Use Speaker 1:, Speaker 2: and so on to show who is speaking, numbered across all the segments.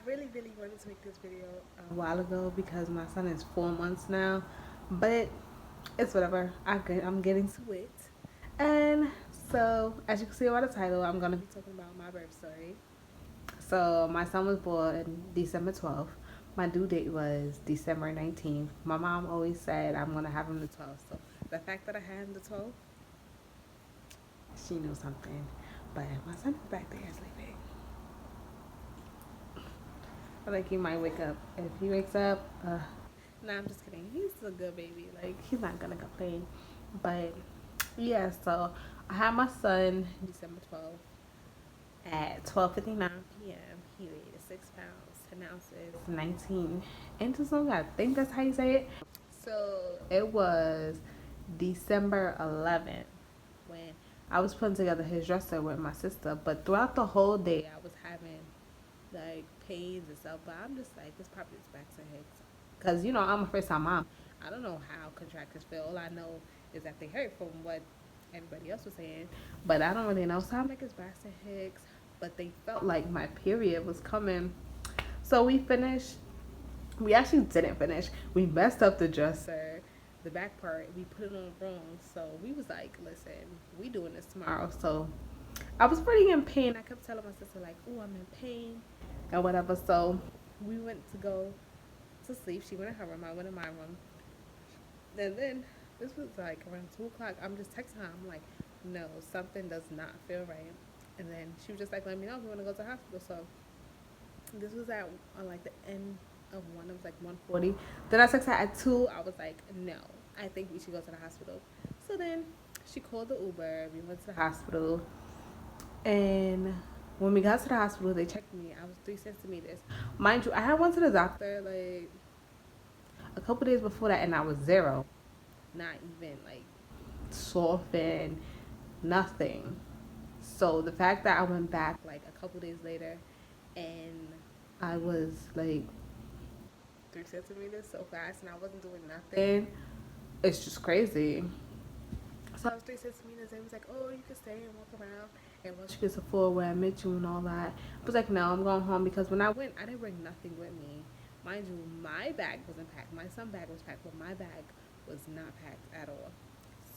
Speaker 1: really wanted to make this video a while ago because my son is 4 months now, but it's whatever. I'm getting to it. And so, as you can see by the title, I'm going to be talking about my birth story. So, my son was born December 12th. My due date was December 19th. My mom always said I'm going to have him the 12th. So, the fact that I had him the 12th, she knew something. But my son is back there sleeping. I think he might wake up. If he wakes up, nah, I'm just kidding. He's a good baby. Like, he's not gonna complain. But yeah, so I had my son December 12th at 12:59 p.m. He weighed 6 pounds, 10 ounces, 19 inches long. I think that's how you say it. So it was December 11th when I was putting together his dresser with my sister. But throughout the whole day, I was having like pains and stuff. But I'm just like, this probably is Baxter Hicks. Because, I'm a first time mom. I don't know how contractors feel. All I know is that they hurt from what everybody else was saying. But I don't really know. So I'm like, it's Baxter Hicks. But they felt like my period was coming. So we finished. We actually didn't finish. We messed up the dresser. The back part, we put it on wrong. So we was like, listen, we doing this tomorrow. So I was pretty in pain. I kept telling my sister, like, oh, I'm in pain and whatever. So we went to go to sleep. She went in her room. I went in my room. And then this was like around 2 o'clock. I'm just texting her. I'm like, no, something does not feel right. And then she was just like, let me know if you want to go to the hospital. So this was at like the end of one. It was like 1:40. Then I texted her at 2. I was like, no, I think we should go to the hospital. So then she called the Uber. We went to the hospital. And when we got to the hospital, they checked me. I was 3 centimeters. Mind you, I had went to the doctor like a couple days before that, and I was 0. Not even like softened, nothing. So the fact that I went back like a couple days later, and I was like 3 centimeters so fast, and I wasn't doing nothing, it's just crazy. So I was 3 centimeters, and he was like, "Oh, you can stay and walk around." And once you get to 4, where I met you and all that, I was like, "No, I'm going home," because when I went, I didn't bring nothing with me. Mind you, my bag wasn't packed. My son's bag was packed, but my bag was not packed at all.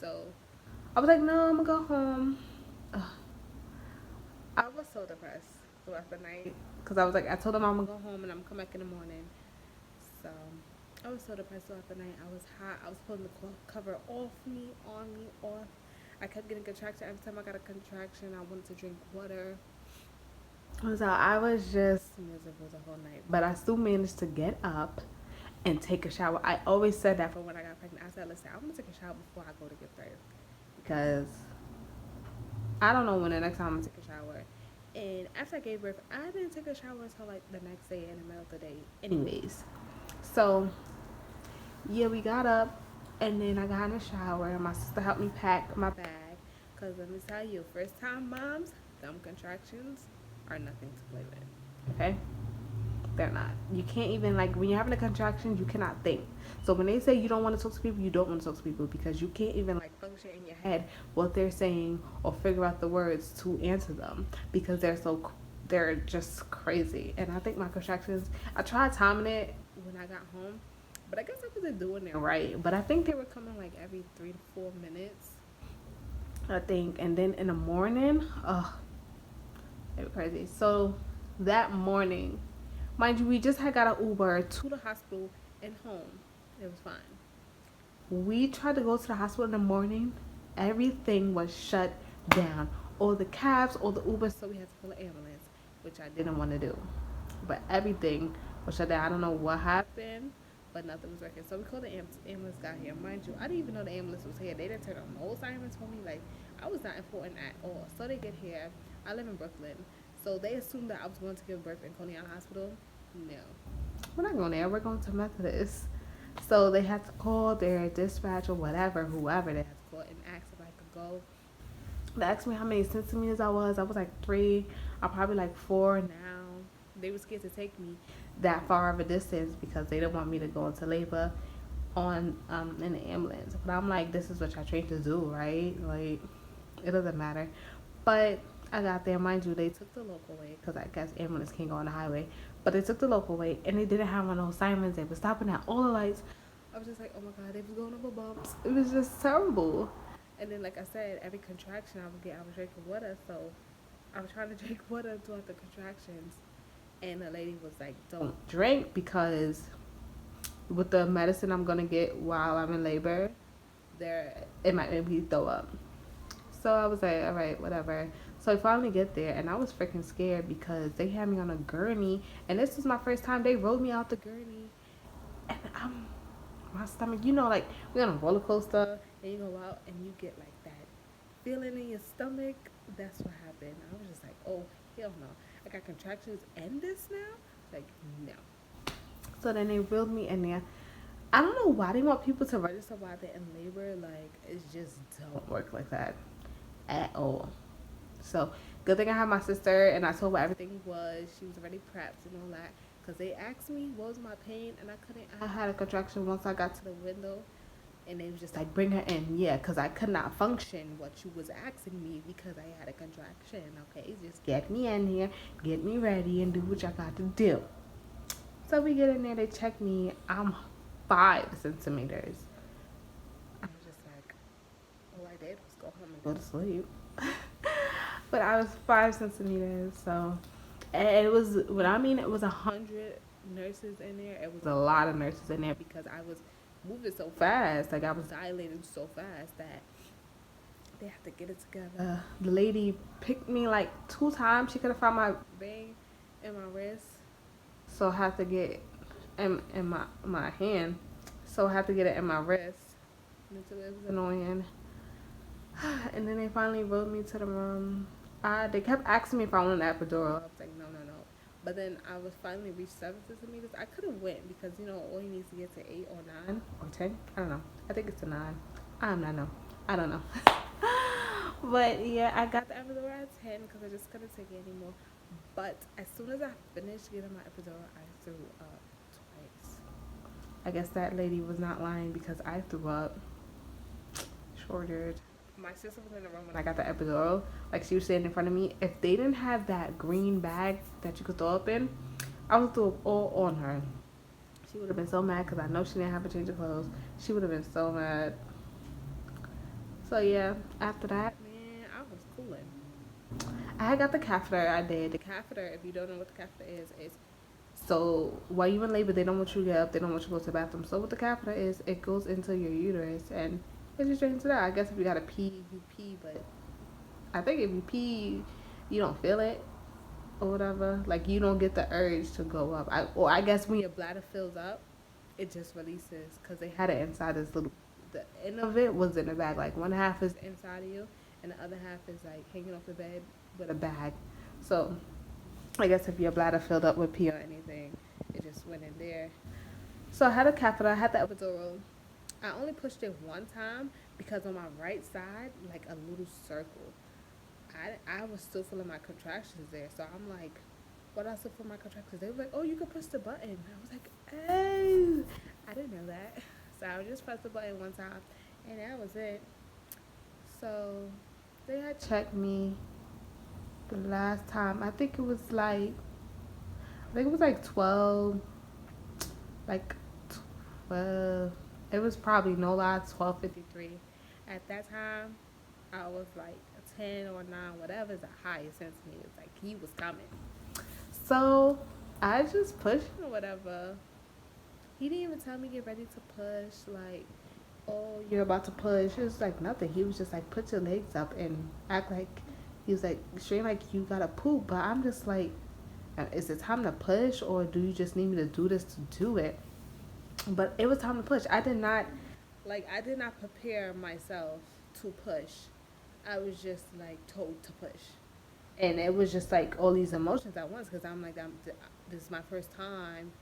Speaker 1: So I was like, "No, I'm gonna go home." Ugh. I was so depressed throughout the night because I was like, I told him I'm gonna go home and I'm gonna come back in the morning. So I was so depressed throughout the night. I was hot. I was pulling the cover off me, on me, off. I kept getting contraction. Every time I got a contraction, I wanted to drink water. So I was just miserable the whole night. But I still managed to get up and take a shower. I always said that for when I got pregnant. I said, listen, I'm going to take a shower before I go to give birth. Because I don't know when the next time I'm going to take a shower. And after I gave birth, I didn't take a shower until like the next day in the middle of the day. Anyways. So yeah, we got up, and then I got in the shower, and my sister helped me pack my bag. Because let me tell you, first time moms, them contractions are nothing to play with. Okay? They're not. You can't even, like, when you're having a contraction, you cannot think. So when they say you don't want to talk to people, you don't want to talk to people because you can't even, like, function in your head what they're saying or figure out the words to answer them because they're just crazy. And I think my contractions, I tried timing it when I got home, but I guess I wasn't doing it right. But I think they were coming like every 3 to 4 minutes, I think. And then in the morning, they were crazy. So that morning, mind you, we just had got an Uber to the hospital and home. It was fine. We tried to go to the hospital in the morning. Everything was shut down. All the cabs, all the Ubers, so we had to call an ambulance, which I didn't want to do. But everything was shut down. I don't know what happened, but nothing was working. So we called the ambulance, got here. Mind you, I didn't even know the ambulance was here. They didn't turn on no sirens for me. Like, I was not important at all. So they get here. I live in Brooklyn. So they assumed that I was going to give birth in Coney Island Hospital. No. We're not going there. We're going to Methodist. So they had to call their dispatch or whatever, whoever they had to call and ask if I could go. They asked me how many centimeters I was. I was like 3. I'm probably like 4 now. They were scared to take me that far of a distance because they didn't want me to go into labor on in the ambulance. But I'm like, this is what I trained to do, right? Like, it doesn't matter. But I got there, mind you, they took the local way because I guess ambulance can't go on the highway, but they took the local way and they didn't have one of those sirens. They were stopping at all the lights. I was just like, oh my god, they was going over bumps. It was just terrible. And then, like I said, every contraction I was drinking water, so I was trying to drink water throughout the contractions. And the lady was like, don't drink because with the medicine I'm gonna get while I'm in labor, it might make me throw up. So I was like, all right, whatever. So I finally get there, and I was freaking scared because they had me on a gurney, and this was my first time. They rolled me out the gurney, and my stomach, like we're on a roller coaster, and you go out and you get like that feeling in your stomach. That's what happened. I was just like, oh hell no! I got contractions and this now. Like no. So then they wheeled me in there. I don't know why they want people to register while they're in labor. Like it just don't work like that at all. So good thing I had my sister, and I told her everything was. She was already prepped and all that. Cause they asked me what was my pain, and I couldn't. I had a contraction once I got to the window, and they was just like, "Bring her in." Yeah, cause I could not function what you was asking me because I had a contraction. Okay, just get me in here, get me ready, and do what I got to do. So we get in there. They check me. I'm 5 centimeters. I was just like, all I did was go home and go to sleep. But I was 5 centimeters, so and it was what I mean. It was 100 nurses in there. It was a lot of nurses in there because I was moving so fast. Like I was dilating so fast that they had to get it together. The lady picked me like 2 times. She could have found my vein in my wrist, so I had to get in my hand. So I had to get it in my wrist. It was annoying. And then they finally rode me to the room. They kept asking me if I wanted an epidural. I was like, no, no, no. But then I was finally reached 7 centimeters. I could have went because all you need to get to 8 or 9 or 10. I don't know. I think it's a 9. I'm not know. I don't know. But yeah, I got the epidural at 10 because I just couldn't take it anymore. But as soon as I finished getting my epidural, I threw up twice. I guess that lady was not lying because I threw up. Sure did. My sister was in the room when I got the epidural. Like she was sitting in front of me. If they didn't have that green bag that you could throw up in, I would throw up all on her. She would have been so mad because I know she didn't have a change of clothes. She would have been so mad. So yeah, after that, man, I was cooling. I had got the catheter. I did the catheter. If you don't know what the catheter is so while you in labor, they don't want you to get up. They don't want you to go to the bathroom. So what the catheter is, it goes into your uterus and it just drains it out. I guess if you gotta pee, you pee. But I think if you pee, you don't feel it or whatever. Like you don't get the urge to go up. I guess when your bladder fills up, it just releases because they had it inside this little. The end of it was in the bag. Like one half is inside of you, and the other half is like hanging off the bed with a bag. So I guess if your bladder filled up with pee or anything, it just went in there. So I had a catheter. I had the epidural. I only pushed it one time because on my right side, like a little circle, I was still feeling my contractions there. So I'm like, what else for my contractions? They were like, oh, you can push the button. I was like, oh, I didn't know that. So I just pressed the button one time, and that was it. So they had checked me the last time. I think it was like 12, like 12. It was probably no lie 12:53. At that time, I was like a 10 or 9, whatever is the highest centimeters. Like he was coming. So I just pushed or whatever. He didn't even tell me get ready to push. Like, oh, you're about to push. It was like nothing. He was just like, put your legs up and act like he was like, straight like you gotta poop. But I'm just like, is it time to push or do you just need me to do this to do it? But it was time to push. I did not prepare myself to push. I was just like told to push. And it was just like all these emotions at once because I'm like, this is my first time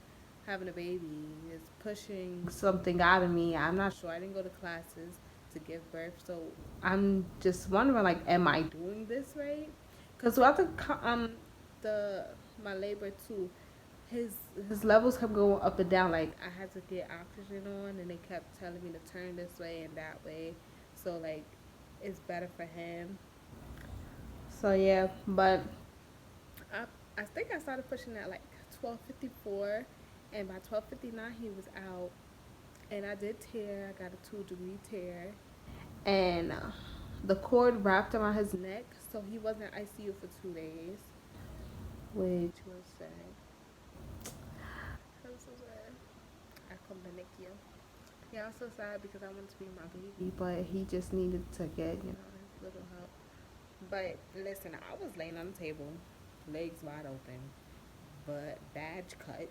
Speaker 1: having a baby. It's pushing something out of me. I'm not sure. I didn't go to classes to give birth. So I'm just wondering, like, am I doing this right? Because throughout the my labor too, his his levels kept going up and down. Like I had to get oxygen on, and they kept telling me to turn this way and that way. So like, it's better for him. So yeah, but I, I think I started pushing at like 12:54, and by 12:59 he was out, and I did tear. I got a 2-degree tear, and the cord wrapped around his neck, so he was in ICU for 2 days, which was sad. I was so sad. I come to NICU. Yeah, I was so sad because I wanted to be my baby, but he just needed to get, his little help. But listen, I was laying on the table, legs wide open, but badge cut,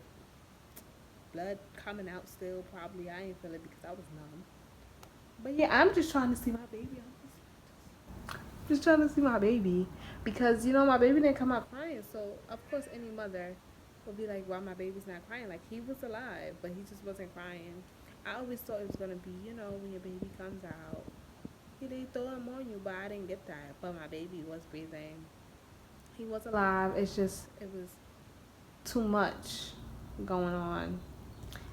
Speaker 1: blood coming out still. Probably I ain't feel it because I was numb. But yeah, I'm just trying to see my baby. Just trying to see my baby because my baby didn't come out crying. So of course any mother would be like, "Why my baby's not crying?" Like he was alive, but he just wasn't crying. I always thought it was gonna be, when your baby comes out, they throw him on you, but I didn't get that. But my baby was breathing. He was alive. It's just it was too much going on,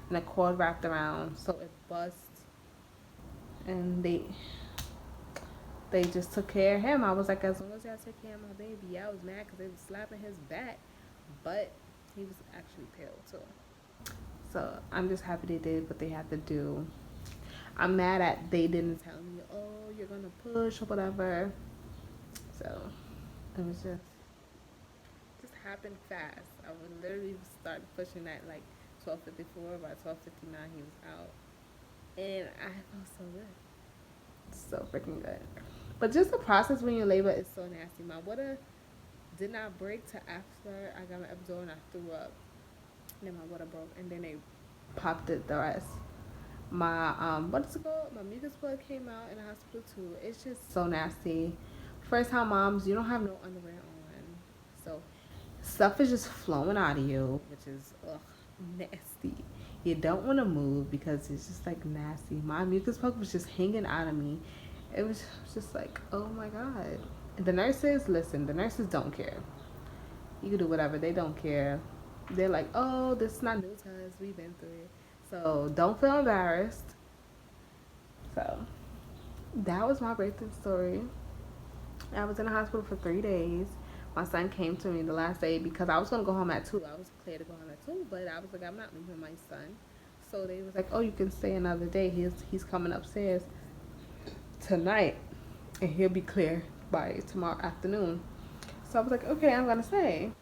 Speaker 1: and the cord wrapped around, so it bust, and they just took care of him. I was like, as long as y'all take care of my baby. Yeah, I was mad because they was slapping his back, but he was actually pale too. So I'm just happy they did what they had to do. I'm mad at they didn't tell me, oh, you're gonna push or whatever. So it was just happened fast. I would literally start pushing at like 12:54. By 12:59, he was out, and I felt so good, so freaking good. But just the process when you labor is so nasty. My water did not break till after I got my epidural and I threw up. And then my water broke, and then they popped it the rest. My what is it called? My mucus plug came out in the hospital too. It's just so nasty. First time moms, you don't have no underwear on, so stuff is just flowing out of you, which is nasty. You don't want to move because it's just like nasty. My mucus plug was just hanging out of me. It was just like, oh my god. The nurses, listen, the nurses don't care. You can do whatever. They don't care. They're like, oh, this is not new to us. We've been through it. So don't feel embarrassed. So that was my birthday story. I was in the hospital for 3 days. My son came to me the last day because I was gonna go home at 2. I was clear to go home at 2, but I was like, I'm not leaving my son. So they was like, oh, you can stay another day. He's coming upstairs tonight, and he'll be clear by tomorrow afternoon. So I was like, okay, I'm gonna stay.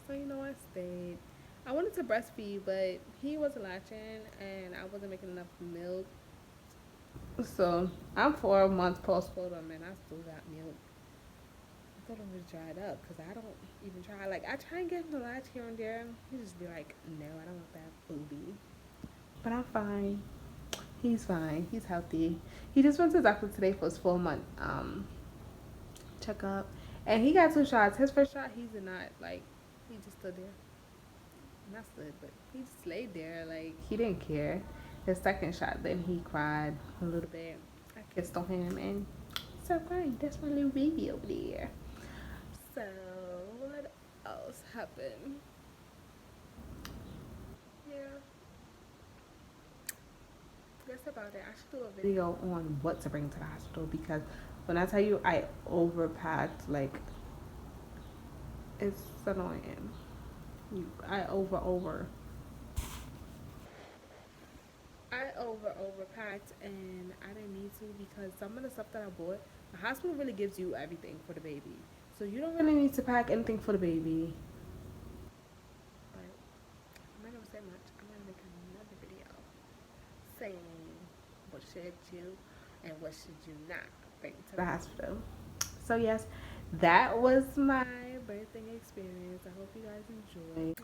Speaker 1: So I stayed. I wanted to breastfeed, but he wasn't latching, and I wasn't making enough milk. So I'm 4 months postpartum, and I still got milk. I thought it was dried up because I don't even try. Like I try and get him to latch here and there. He just be like, "No, I don't want that booby." But I'm fine. He's fine. He's healthy. He just went to the doctor today for his 4 month checkup, and he got 2 shots. His first shot, he did not like. He just stood there. Not stood, but he just laid there like he didn't care. His second shot, then he cried a little bit. I kissed on him, and it's alright. That's my little baby over there. So what else happened? Yeah, that's about it. I should do a video on what to bring to the hospital because when I tell you I overpacked, like it's annoying. I overpacked, and I didn't need to because some of the stuff that I bought, the hospital really gives you everything for the baby, so you don't really need to pack anything for the baby. But I'm not gonna say much. I'm gonna make another video saying what should you and what should you not bring to the hospital. So yes, that was my birthday experience. I hope you guys enjoyed.